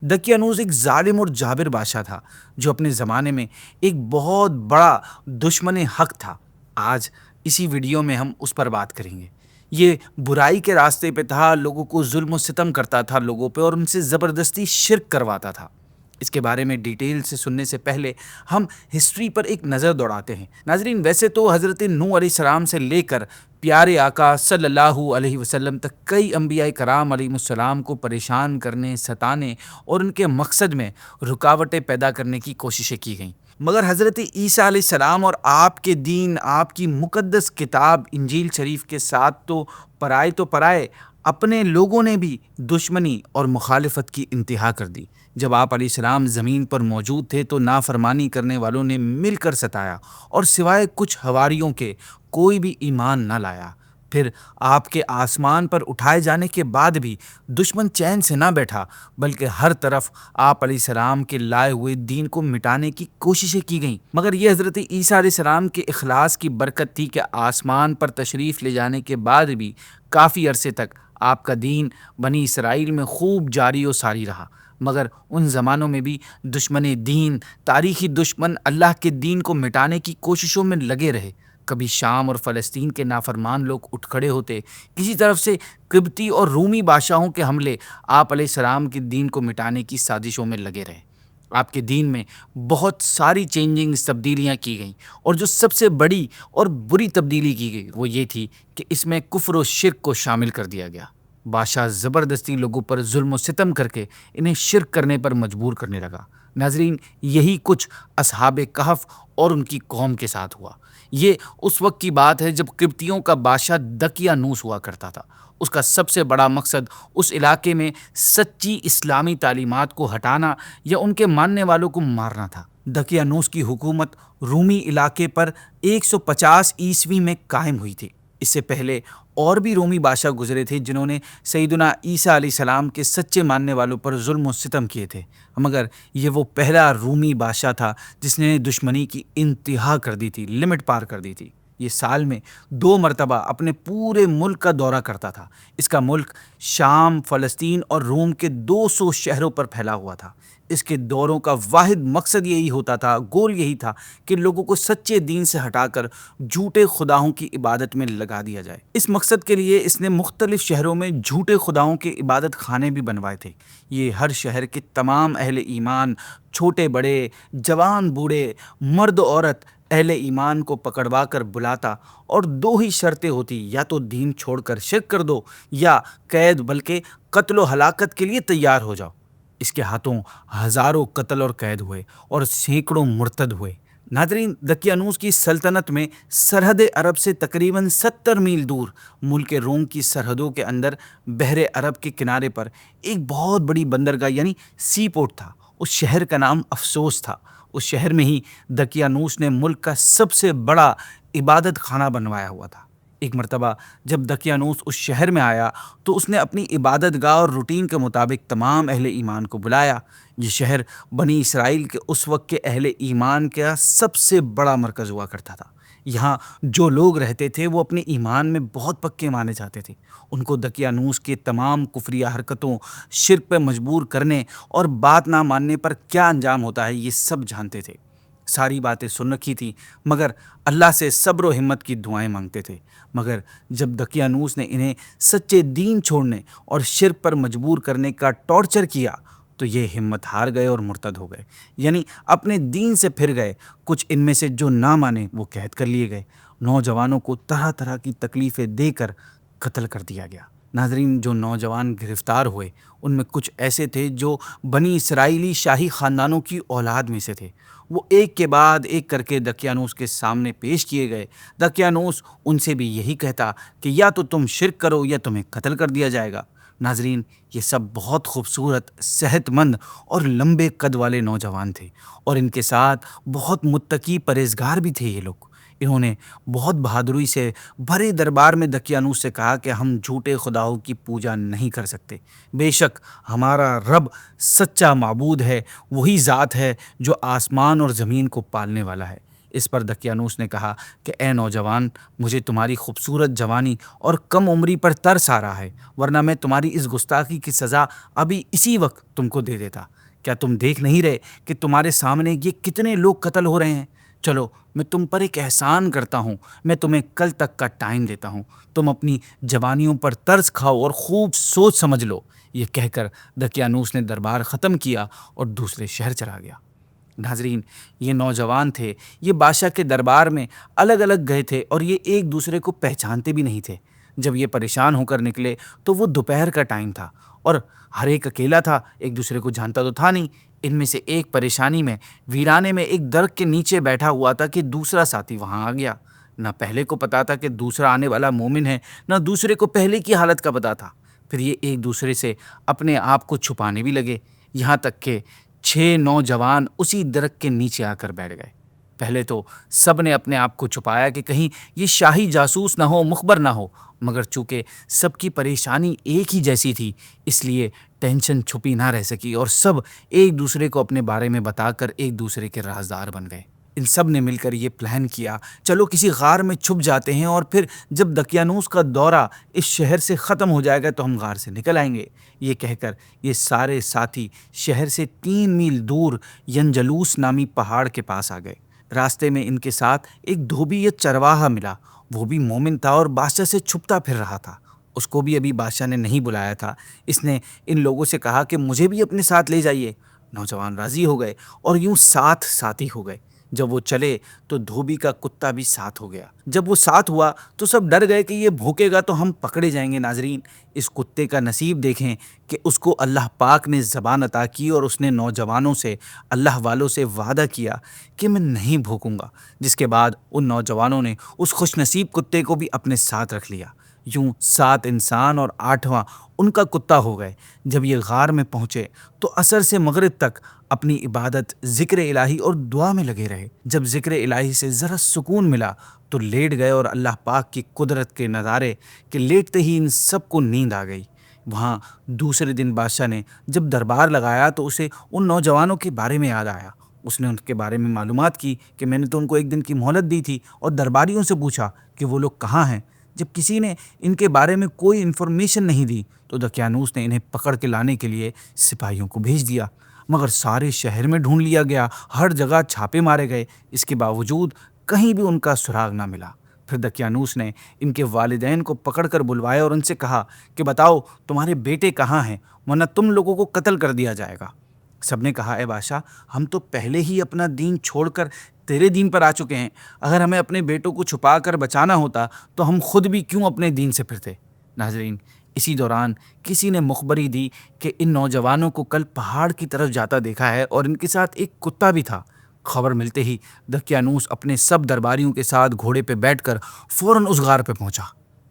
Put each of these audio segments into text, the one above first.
دقیانوس ایک ظالم اور جابر بادشاہ تھا جو اپنے زمانے میں ایک بہت بڑا دشمن حق تھا۔ آج اسی ویڈیو میں ہم اس پر بات کریں گے۔ یہ برائی کے راستے پہ تھا، لوگوں کو ظلم و ستم کرتا تھا لوگوں پہ، اور ان سے زبردستی شرک کرواتا تھا۔ اس کے بارے میں ڈیٹیل سے سننے سے پہلے ہم ہسٹری پر ایک نظر دوڑاتے ہیں۔ ناظرین، ویسے تو حضرت نوح علیہ السلام سے لے کر پیارے آقا صلی اللہ علیہ وسلم تک کئی انبیاء کرام علیہ السلام کو پریشان کرنے، ستانے اور ان کے مقصد میں رکاوٹیں پیدا کرنے کی کوششیں کی گئیں، مگر حضرت عیسیٰ علیہ السلام اور آپ کے دین، آپ کی مقدس کتاب انجیل شریف کے ساتھ تو پرائے اپنے لوگوں نے بھی دشمنی اور مخالفت کی انتہا کر دی۔ جب آپ علیہ السلام زمین پر موجود تھے تو نافرمانی کرنے والوں نے مل کر ستایا، اور سوائے کچھ حواریوں کے کوئی بھی ایمان نہ لایا۔ پھر آپ کے آسمان پر اٹھائے جانے کے بعد بھی دشمن چین سے نہ بیٹھا، بلکہ ہر طرف آپ علیہ السلام کے لائے ہوئے دین کو مٹانے کی کوششیں کی گئیں۔ مگر یہ حضرت عیسیٰ علیہ السلام کے اخلاص کی برکت تھی کہ آسمان پر تشریف لے جانے کے بعد بھی کافی عرصے تک آپ کا دین بنی اسرائیل میں خوب جاری و ساری رہا۔ مگر ان زمانوں میں بھی دشمن دین، تاریخی دشمن اللہ کے دین کو مٹانے کی کوششوں میں لگے رہے۔ کبھی شام اور فلسطین کے نافرمان لوگ اٹھ کھڑے ہوتے، کسی طرف سے قبطی اور رومی بادشاہوں کے حملے آپ علیہ السلام کے دین کو مٹانے کی سازشوں میں لگے رہے۔ آپ کے دین میں بہت ساری چینجنگز، تبدیلیاں کی گئیں، اور جو سب سے بڑی اور بری تبدیلی کی گئی وہ یہ تھی کہ اس میں کفر و شرک کو شامل کر دیا گیا۔ بادشاہ زبردستی لوگوں پر ظلم و ستم کر کے انہیں شرک کرنے پر مجبور کرنے لگا۔ ناظرین، یہی کچھ اصحاب کہف اور ان کی قوم کے ساتھ ہوا۔ یہ اس وقت کی بات ہے جب قبطیوں کا بادشاہ دقیانوس ہوا کرتا تھا۔ اس کا سب سے بڑا مقصد اس علاقے میں سچی اسلامی تعلیمات کو ہٹانا یا ان کے ماننے والوں کو مارنا تھا۔ دقیانوس کی حکومت رومی علاقے پر 150 عیسوی میں قائم ہوئی تھی۔ اس سے پہلے اور بھی رومی بادشاہ گزرے تھے جنہوں نے سیدنا عیسیٰ علیہ السلام کے سچے ماننے والوں پر ظلم و ستم کیے تھے، مگر یہ وہ پہلا رومی بادشاہ تھا جس نے دشمنی کی انتہا کر دی تھی، لمٹ پار کر دی تھی۔ یہ سال میں 2 مرتبہ اپنے پورے ملک کا دورہ کرتا تھا۔ اس کا ملک شام، فلسطین اور روم کے 200 شہروں پر پھیلا ہوا تھا۔ اس کے دوروں کا واحد مقصد یہی ہوتا تھا، گول یہی تھا کہ لوگوں کو سچے دین سے ہٹا کر جھوٹے خداؤں کی عبادت میں لگا دیا جائے۔ اس مقصد کے لیے اس نے مختلف شہروں میں جھوٹے خداؤں کے عبادت خانے بھی بنوائے تھے۔ یہ ہر شہر کے تمام اہل ایمان، چھوٹے بڑے، جوان بوڑھے، مرد عورت، اہل ایمان کو پکڑوا کر بلاتا، اور 2 ہی شرطیں ہوتی، یا تو دین چھوڑ کر شرک کر دو، یا قید بلکہ قتل و ہلاکت کے لیے تیار ہو جاؤ۔ اس کے ہاتھوں ہزاروں قتل اور قید ہوئے اور سینکڑوں مرتد ہوئے۔ ناظرین، دقیانوس کی سلطنت میں سرحد عرب سے تقریباً 70 میل دور ملک روم کی سرحدوں کے اندر بحر عرب کے کنارے پر ایک بہت بڑی بندرگاہ یعنی سی پورٹ تھا۔ اس شہر کا نام افسوس تھا۔ اس شہر میں ہی دقیانوس نے ملک کا سب سے بڑا عبادت خانہ بنوایا ہوا تھا۔ ایک مرتبہ جب دقیانوس اس شہر میں آیا تو اس نے اپنی عبادت گاہ اور روٹین کے مطابق تمام اہل ایمان کو بلایا۔ یہ شہر بنی اسرائیل کے اس وقت کے اہل ایمان کا سب سے بڑا مرکز ہوا کرتا تھا۔ یہاں جو لوگ رہتے تھے وہ اپنے ایمان میں بہت پکے مانے جاتے تھے۔ ان کو دقیانوس کے تمام کفریہ حرکتوں، شرک پہ مجبور کرنے اور بات نہ ماننے پر کیا انجام ہوتا ہے یہ سب جانتے تھے۔ ساری باتیں سن رکھی تھی، مگر اللہ سے صبر و ہمت کی دعائیں مانگتے تھے۔ مگر جب دقیانوس نے انہیں سچے دین چھوڑنے اور شرک پر مجبور کرنے کا ٹارچر کیا تو یہ ہمت ہار گئے اور مرتد ہو گئے، یعنی اپنے دین سے پھر گئے۔ کچھ ان میں سے جو نہ مانے وہ قید کر لیے گئے۔ نوجوانوں کو طرح طرح کی تکلیفیں دے کر قتل کر دیا گیا۔ ناظرین، جو نوجوان گرفتار ہوئے ان میں کچھ ایسے تھے جو بنی اسرائیلی شاہی خاندانوں کی اولاد میں سے تھے۔ وہ ایک کے بعد ایک کر کے دقیانوس کے سامنے پیش کیے گئے۔ دقیانوس ان سے بھی یہی کہتا کہ یا تو تم شرک کرو یا تمہیں قتل کر دیا جائے گا۔ ناظرین، یہ سب بہت خوبصورت، صحت مند اور لمبے قد والے نوجوان تھے، اور ان کے ساتھ بہت متقی پرہیزگار بھی تھے یہ لوگ۔ انہوں نے بہت بہادری سے بھرے دربار میں دقیانوس سے کہا کہ ہم جھوٹے خداؤں کی پوجا نہیں کر سکتے۔ بے شک ہمارا رب سچا معبود ہے، وہی ذات ہے جو آسمان اور زمین کو پالنے والا ہے۔ اس پر دقیانوس نے کہا کہ اے نوجوان، مجھے تمہاری خوبصورت جوانی اور کم عمری پر ترس آ رہا ہے، ورنہ میں تمہاری اس گستاخی کی سزا ابھی اسی وقت تم کو دے دیتا۔ کیا تم دیکھ نہیں رہے کہ تمہارے سامنے یہ کتنے لوگ قتل ہو رہے ہیں؟ چلو میں تم پر ایک احسان کرتا ہوں، میں تمہیں کل تک کا ٹائم دیتا ہوں، تم اپنی جوانیوں پر ترس کھاؤ اور خوب سوچ سمجھ لو۔ یہ کہہ کر دقیانوس نے دربار ختم کیا اور دوسرے شہر چلا گیا۔ ناظرین، یہ نوجوان تھے، یہ بادشاہ کے دربار میں الگ الگ گئے تھے اور یہ ایک دوسرے کو پہچانتے بھی نہیں تھے۔ جب یہ پریشان ہو کر نکلے تو وہ دوپہر کا ٹائم تھا اور ہر ایک اکیلا تھا، ایک دوسرے کو جانتا تو تھا نہیں۔ ان میں سے ایک پریشانی میں ویرانے میں ایک درخت کے نیچے بیٹھا ہوا تھا کہ دوسرا ساتھی وہاں آ گیا۔ نہ پہلے کو پتا تھا کہ دوسرا آنے والا مومن ہے، نہ دوسرے کو پہلے کی حالت کا پتا تھا۔ پھر یہ ایک دوسرے سے اپنے آپ کو چھپانے بھی لگے، یہاں تک کہ 6 نوجوان اسی درخت کے نیچے آ کر بیٹھ گئے۔ پہلے تو سب نے اپنے آپ کو چھپایا کہ کہیں یہ شاہی جاسوس نہ ہو، مخبر نہ ہو، مگر چونکہ سب کی پریشانی ایک ہی جیسی تھی، اس لیے ٹینشن چھپی نہ رہ سکی اور سب ایک دوسرے کو اپنے بارے میں بتا کر ایک دوسرے کے رازدار بن گئے۔ ان سب نے مل کر یہ پلان کیا، چلو کسی غار میں چھپ جاتے ہیں اور پھر جب دقیانوس کا دورہ اس شہر سے ختم ہو جائے گا تو ہم غار سے نکل آئیں گے۔ یہ کہہ کر یہ سارے ساتھی شہر سے 3 میل دور ینجلوس نامی پہاڑ کے پاس آ گئے۔ راستے میں ان کے ساتھ ایک دھوبی یا چرواہا ملا، وہ بھی مومن تھا اور بادشاہ سے چھپتا پھر رہا تھا۔ اس کو بھی ابھی بادشاہ نے نہیں بلایا تھا۔ اس نے ان لوگوں سے کہا کہ مجھے بھی اپنے ساتھ لے جائیے۔ نوجوان راضی ہو گئے اور یوں 7 ساتھی ہو گئے۔ جب وہ چلے تو دھوبی کا کتا بھی ساتھ ہو گیا۔ جب وہ ساتھ ہوا تو سب ڈر گئے کہ یہ بھوکے گا تو ہم پکڑے جائیں گے۔ ناظرین، اس کتے کا نصیب دیکھیں کہ اس کو اللہ پاک نے زبان عطا کی اور اس نے نوجوانوں سے، اللہ والوں سے وعدہ کیا کہ میں نہیں بھوکوں گا، جس کے بعد ان نوجوانوں نے اس خوش نصیب کتے کو بھی اپنے ساتھ رکھ لیا۔ یوں 7 انسان اور 8واں ان کا کتا ہو گئے۔ جب یہ غار میں پہنچے تو عصر سے مغرب تک اپنی عبادت، ذکر الہی اور دعا میں لگے رہے۔ جب ذکر الہی سے ذرا سکون ملا تو لیٹ گئے اور اللہ پاک کی قدرت کے نظارے کہ لیٹتے ہی ان سب کو نیند آ گئی۔ وہاں دوسرے دن بادشاہ نے جب دربار لگایا تو اسے ان نوجوانوں کے بارے میں یاد آیا۔ اس نے ان کے بارے میں معلومات کی کہ میں نے تو ان کو 1 دن کی مہلت دی تھی، اور درباریوں سے پوچھا کہ وہ لوگ کہاں ہیں۔ جب کسی نے ان کے بارے میں کوئی انفارمیشن نہیں دی تو دقیانوس نے انہیں پکڑ کے لانے کے لیے سپاہیوں کو بھیج دیا، مگر سارے شہر میں ڈھونڈ لیا گیا، ہر جگہ چھاپے مارے گئے، اس کے باوجود کہیں بھی ان کا سراغ نہ ملا۔ پھر دقیانوس نے ان کے والدین کو پکڑ کر بلوایا اور ان سے کہا کہ بتاؤ تمہارے بیٹے کہاں ہیں، ورنہ تم لوگوں کو قتل کر دیا جائے گا۔ سب نے کہا اے بادشاہ، ہم تو پہلے ہی اپنا دین چھوڑ کر تیرے دین پر آ چکے ہیں، اگر ہمیں اپنے بیٹوں کو چھپا کر بچانا ہوتا تو ہم خود بھی کیوں اپنے دین سے پھرتے۔ ناظرین، اسی دوران کسی نے مخبری دی کہ ان نوجوانوں کو کل پہاڑ کی طرف جاتا دیکھا ہے اور ان کے ساتھ ایک کتا بھی تھا۔ خبر ملتے ہی دقیانوس اپنے سب درباریوں کے ساتھ گھوڑے پہ بیٹھ کر فوراً اس غار پہ پہنچا۔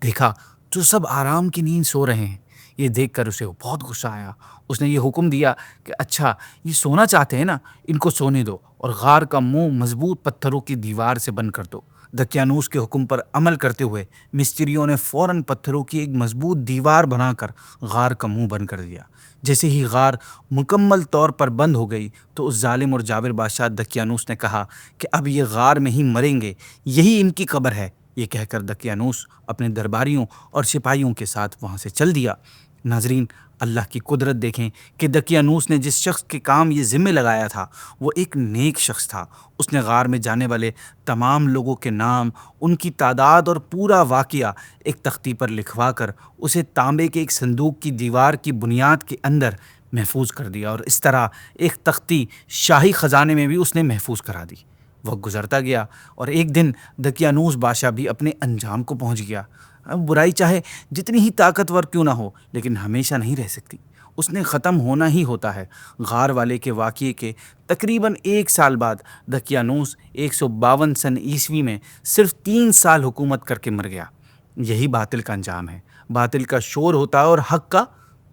دیکھا تو سب آرام کی نیند سو رہے ہیں۔ یہ دیکھ کر اسے بہت غصہ آیا۔ اس نے یہ حکم دیا کہ اچھا یہ سونا چاہتے ہیں نا، ان کو سونے دو اور غار کا منہ مضبوط پتھروں کی دیوار سے بند کر دو۔ دقیانوس کے حکم پر عمل کرتے ہوئے مستریوں نے فوراً پتھروں کی ایک مضبوط دیوار بنا کر غار کا منہ بند کر دیا۔ جیسے ہی غار مکمل طور پر بند ہو گئی تو اس ظالم اور جابر بادشاہ دقیانوس نے کہا کہ اب یہ غار میں ہی مریں گے، یہی ان کی قبر ہے۔ یہ کہہ کر دقیانوس اپنے درباریوں اور سپاہیوں کے ساتھ وہاں سے چل دیا۔ ناظرین، اللہ کی قدرت دیکھیں کہ دقیانوس نے جس شخص کے کام یہ ذمہ لگایا تھا وہ ایک نیک شخص تھا۔ اس نے غار میں جانے والے تمام لوگوں کے نام، ان کی تعداد اور پورا واقعہ ایک تختی پر لکھوا کر اسے تانبے کے ایک صندوق کی دیوار کی بنیاد کے اندر محفوظ کر دیا، اور اس طرح ایک تختی شاہی خزانے میں بھی اس نے محفوظ کرا دی۔ وقت گزرتا گیا اور ایک دن دقیانوس بادشاہ بھی اپنے انجام کو پہنچ گیا۔ برائی چاہے جتنی ہی طاقتور کیوں نہ ہو لیکن ہمیشہ نہیں رہ سکتی، اس نے ختم ہونا ہی ہوتا ہے۔ غار والے کے واقعے کے تقریباً 1 سال بعد دقیانوس 152 سن عیسوی میں صرف 3 سال حکومت کر کے مر گیا۔ یہی باطل کا انجام ہے، باطل کا شور ہوتا ہے اور حق کا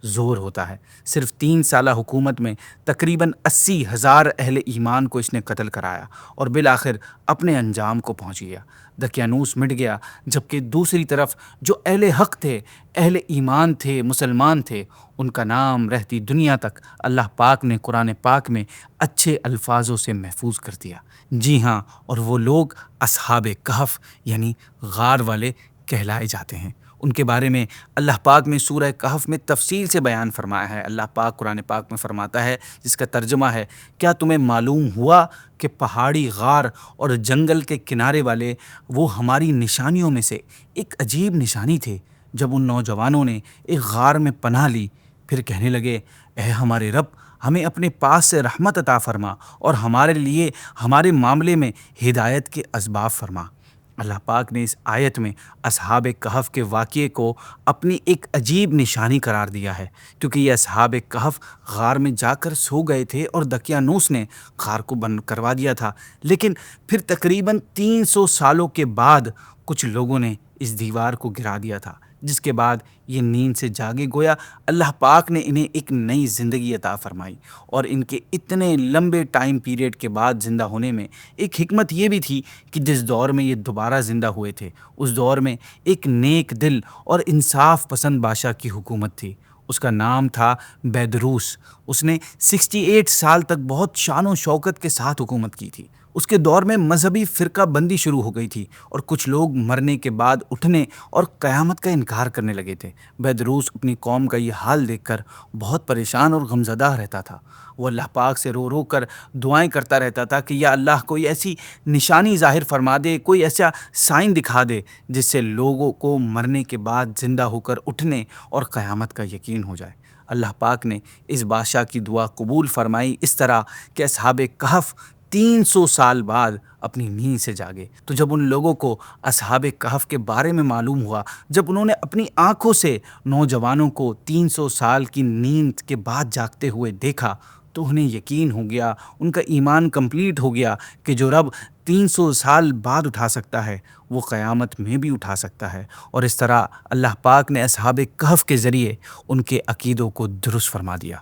زور ہوتا ہے۔ صرف 3 سالہ حکومت میں تقریباً 80,000 اہل ایمان کو اس نے قتل کرایا اور بالآخر اپنے انجام کو پہنچ گیا۔ دقیانوس مٹ گیا، جبکہ دوسری طرف جو اہل حق تھے، اہل ایمان تھے، مسلمان تھے، ان کا نام رہتی دنیا تک اللہ پاک نے قرآن پاک میں اچھے الفاظوں سے محفوظ کر دیا۔ جی ہاں، اور وہ لوگ اصحاب کہف یعنی غار والے کہلائے جاتے ہیں۔ ان کے بارے میں اللہ پاک نے سورہ کہف میں تفصیل سے بیان فرمایا ہے۔ اللہ پاک قرآن پاک میں فرماتا ہے، جس کا ترجمہ ہے، کیا تمہیں معلوم ہوا کہ پہاڑی غار اور جنگل کے کنارے والے وہ ہماری نشانیوں میں سے ایک عجیب نشانی تھے؟ جب ان نوجوانوں نے ایک غار میں پناہ لی، پھر کہنے لگے، اے ہمارے رب، ہمیں اپنے پاس سے رحمت عطا فرما اور ہمارے لیے ہمارے معاملے میں ہدایت کے اسباب فرما۔ اللہ پاک نے اس آیت میں اصحاب کہف کے واقعے کو اپنی ایک عجیب نشانی قرار دیا ہے، کیونکہ یہ اصحاب کہف غار میں جا کر سو گئے تھے اور دقیانوس نے غار کو بند کروا دیا تھا، لیکن پھر تقریباً 300 سالوں کے بعد کچھ لوگوں نے اس دیوار کو گرا دیا تھا، جس کے بعد یہ نیند سے جاگے، گویا اللہ پاک نے انہیں ایک نئی زندگی عطا فرمائی۔ اور ان کے اتنے لمبے ٹائم پیریڈ کے بعد زندہ ہونے میں ایک حکمت یہ بھی تھی کہ جس دور میں یہ دوبارہ زندہ ہوئے تھے، اس دور میں ایک نیک دل اور انصاف پسند بادشاہ کی حکومت تھی۔ اس کا نام تھا بیدروس۔ اس نے 68 سال تک بہت شان و شوکت کے ساتھ حکومت کی تھی۔ اس کے دور میں مذہبی فرقہ بندی شروع ہو گئی تھی اور کچھ لوگ مرنے کے بعد اٹھنے اور قیامت کا انکار کرنے لگے تھے۔ بیدروس اپنی قوم کا یہ حال دیکھ کر بہت پریشان اور غمزدہ رہتا تھا۔ وہ اللہ پاک سے رو رو کر دعائیں کرتا رہتا تھا کہ یا اللہ، کوئی ایسی نشانی ظاہر فرما دے، کوئی ایسا سائن دکھا دے جس سے لوگوں کو مرنے کے بعد زندہ ہو کر اٹھنے اور قیامت کا یقین ہو جائے۔ اللہ پاک نے اس بادشاہ کی دعا قبول فرمائی، اس طرح کہ اصحاب کہف 300 سال بعد اپنی نیند سے جاگے۔ تو جب ان لوگوں کو اصحاب کہف کے بارے میں معلوم ہوا، جب انہوں نے اپنی آنکھوں سے نوجوانوں کو 300 سال کی نیند کے بعد جاگتے ہوئے دیکھا، تو انہیں یقین ہو گیا، ان کا ایمان کمپلیٹ ہو گیا کہ جو رب 300 سال بعد اٹھا سکتا ہے، وہ قیامت میں بھی اٹھا سکتا ہے۔ اور اس طرح اللہ پاک نے اصحاب کہف کے ذریعے ان کے عقیدوں کو درست فرما دیا۔